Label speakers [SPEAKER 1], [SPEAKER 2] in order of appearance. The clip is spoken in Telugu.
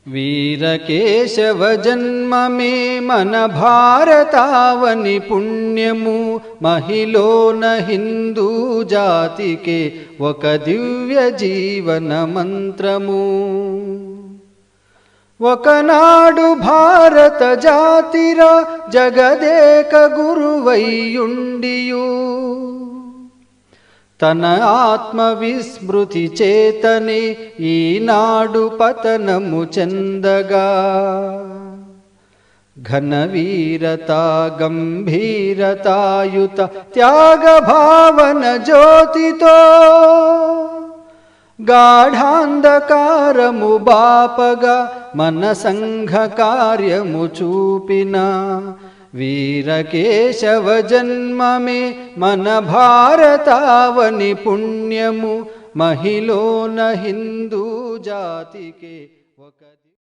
[SPEAKER 1] వీరకేశవ జన్మమే మన భారతావని పుణ్యము, మహిళోన హిందూ జాతికే ఒక దివ్య జీవన మంత్రము. ఒకనాడు భారత జాతిరా జగదేక గురువైయుండియు, తన ఆత్మ విస్మృతి చేతనే ఈనాడు పతనము చెందగా. ఘనవీరత గంభీరతాయుత త్యాగ భావన జ్యోతితో గాఢాంధకారము బాపగా మన సంఘ కార్యము చూపిన వీరకేశవ జన్మమే మన భారతావని పుణ్యము, మహిళోన హిందూ జాతికే ఒక